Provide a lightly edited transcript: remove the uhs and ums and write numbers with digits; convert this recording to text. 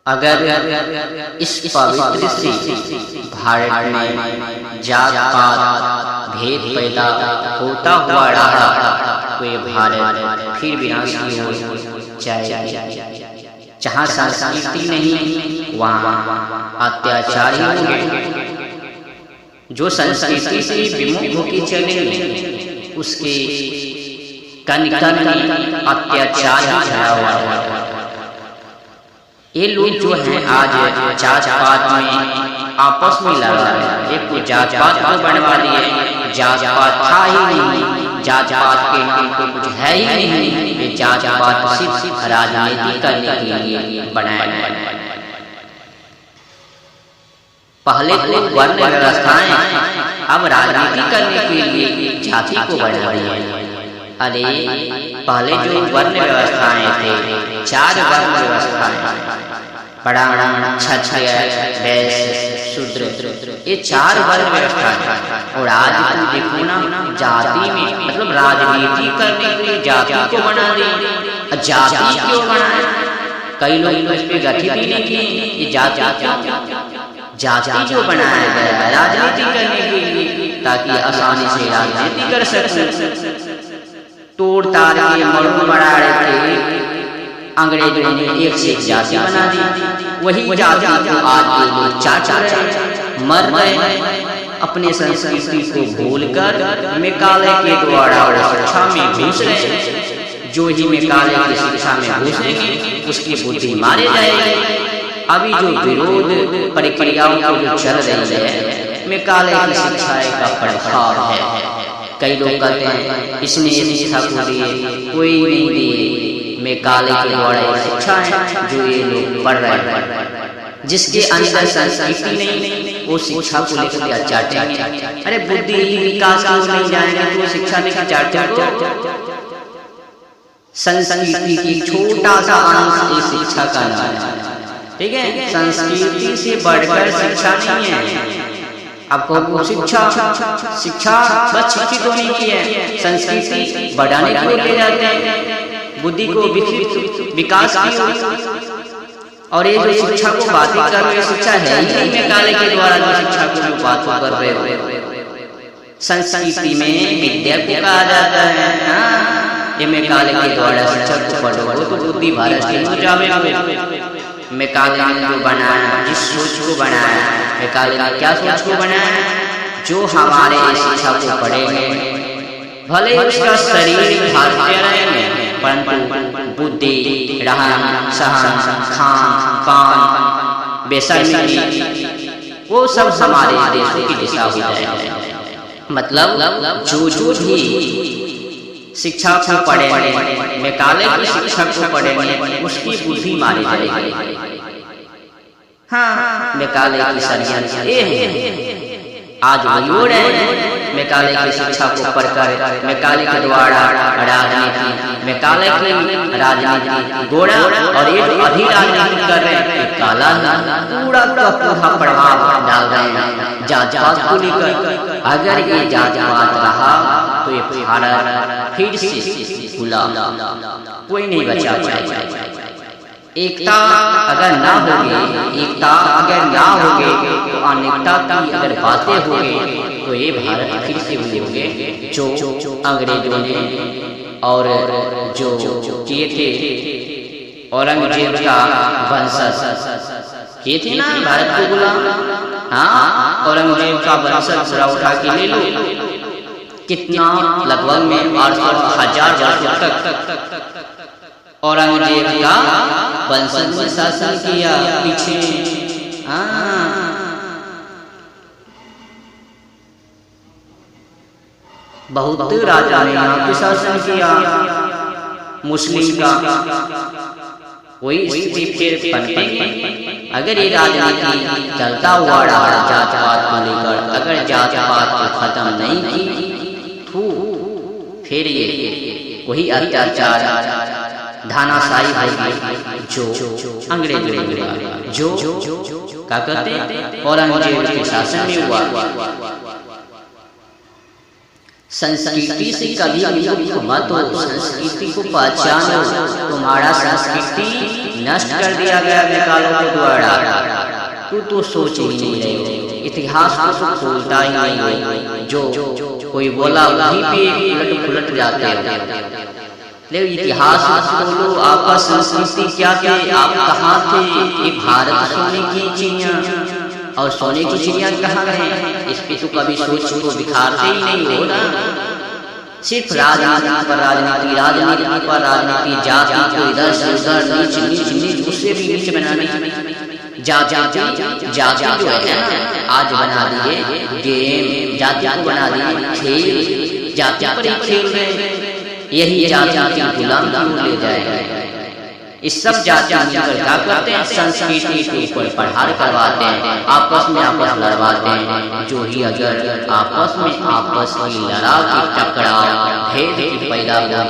अगर इस पवित्र से भारत में जात पात भेद पैदा होता हुआ रहा तो ये भारत फिर विनाश की ओर जाएगा। जहाँ संस्कृति नहीं वहाँ अत्याचार ही होंगे। जो संस्कृति से विमुख होकर चले उसके कन कन में अत्याचार ही छाया हुआ है। ये लोग जो हैं आज जात पात में आपस में लड़ रहे हैं। एक को जात पात को बनवा दिए, जात पात था ही नहीं, जात पात के नाम को कुछ है ही नहीं। ये जात पात सिर्फ राजनीति करने के लिए बनाया गया। पहले तो वर्ण व्यवस्थाएं, अब राजनीति करने के लिए जाति को बढ़ा रही है। अरे पहले जो वर्ण व्यवस्थाएं थे, 4 वर्ण व्यवस्थाएं, ब्राह्मण, क्षत्रिय, वैश्य, शूद्र, ये 4 वर्ण व्यवस्थाएं। और आज तुम देखो ना, जाति में मतलब राजनीति करने के लिए जाति को बना दी। जाति क्यों बनाए? कई लोग इस पे गठित ही नहीं किए। ये जाति जो बनाया गया है राजनीति करने के लिए, ताकि आसानी से राजनीति कर सके। तोड़ ताड़ के मरोड़ मराड़े के अंग्रेजों ने एक से एक जाति बना दी। वही जाति को आज लोग चाट रहे, मर गए। अपने संस्कृति को भूलकर मेकाले के द्वारा शिक्षा में घुस रहे। जो ही मेकाले की शिक्षा में घुसेंगे उसकी बुद्धि मारे जाएगी। अभी जो विरोध प्रक्रियाओं को जो चल रही है, मेकाले की शिक्षा का प्रभाव है। कई लोग कहते हैं इसने शिक्षा को दिए, कोई नहीं दिए। मेकाले के द्वारा शिक्षा है जो ये लोग पढ़ रहे हैं। जिसके अंदर संस्कृति नहीं, वो शिक्षा को लेकर चाटेंगे। अरे बुद्धि विकास को नहीं जाएंगे तो शिक्षा लेकर चाटेंगे। संस्कृति की छोटा सा अंश इस शिक्षा का नाम है। ठीक है, संस्कृति से बढ़कर शिक्षा नहीं है। आपको शिक्षा बस शिक्षित होने की है, संस्कृति बढ़ाने की ओर ले जाते हैं, बुद्धि को विकास की। और ये जो शिक्षा को बातें कर रहे हो, शिक्षा है ही मेकाले के द्वारा जो शिक्षा को बात कर रहे हो। संस्कृति में विद्या को कहा जाता है। ये मेकाले के द्वारा शिक्षा को पढ़ोगे तो बुद्धि भ्रष्ट हो जावे। मेकाले ने जो बनाया, जिस सोच को बनाया, मेकाले ने क्या सोच को बनाया? जो हमारे शिक्षा को पढ़ेंगे, भले उसका शरीर भारतीय रहेंगे, परंतु बुद्धि, रहन सहन, खान पान, बेशर्मी, वो सब हमारे देशों की दिशा हो जाएगी। मतलब जो भी शिक्षा को पढ़ेंगे, मेकाले की शिक्षा को पढ़ेंगे, उसकी बुद्धि मारी जाएगी। हाँ, मेकाले की षड्यंत्र ये है। आज वो है मेकाले की शिक्षा को पढ़कर मेकाले के द्वारा राजनीति, मेकाले की राजनीति गोरा और ये अभी राजनीति कर रहे हैं, काला पूरा का पूरा प्रभाव डाल रहे हैं जात पात को लेकर। अगर ये जात पात रहा तो ये भारत फिर से खुला, कोई नहीं बचा पाएगा। एकता अगर ना होगी, एकता अगर ना होगी तो अनेकता की अगर बातें होगी तो ये भारत फिर से होंगे जो अंग्रेजों ने और जो किए थे औरंगजेब का वंशज किए थे ना भारत को गुलाम। हाँ, औरंगजेब का वंशज पूरा उठा के ले लो। कितना लगभग में 800,000 वर्षों तक औरंगजेब का वंशज ने शासन किया पीछे। बहुत राजा ने यहाँ पे शासन किया मुस्लिम का। वही स्थिति फिर पनपेगी अगर ये राजनीति चलता हुआ रहा जात पात को लेकर। अगर जात पात को खत्म नहीं की तो फिर ये वही अत्याचार धानाशाही होगी जो अंग्रेज जो क्या कहते हैं औरंगजेब के शासन में हुआ। संस्कृति से कभी विमुख मत हो, संस्कृति को पहचानो। तुम्हारा संस्कृति नष्ट कर दिया गया निकालों के द्वारा। तू तो सोच ही नहीं रही हो, इतिहास को तो खोलता ही नहीं हो। जो कोई बोला वहीं पे उलट पुलट जाते हो। लेकिन इतिहास खोलो, आपका संस्कृति क्या थे, आप कहाँ थे। ये भारत सोने की चिड़िया और सोने की चिड़िया कहाँ है, इस पे तो कभी सोच को दिखाते ही नहीं हो ना। सिर्फ राजनीति पर राजनीति, राजनीति पर राजनीति, जाति को इधर से उधर, नीच नीच नीच, उससे भी नीच बनाने। जाति जो है ना, आज बना दिए गेम, जाति को बना दिए खेल, जाति पर ही खेल रहे। यही जाति गुलाम ले जाएगा। इस सब जाति मिलकर क्या करते हैं, संस्कृति के ऊपर प्रहार करवाते हैं, आपस में लड़वाते हैं। जो ही अगर आपस में लड़ाई टकराव भेद पैदा हो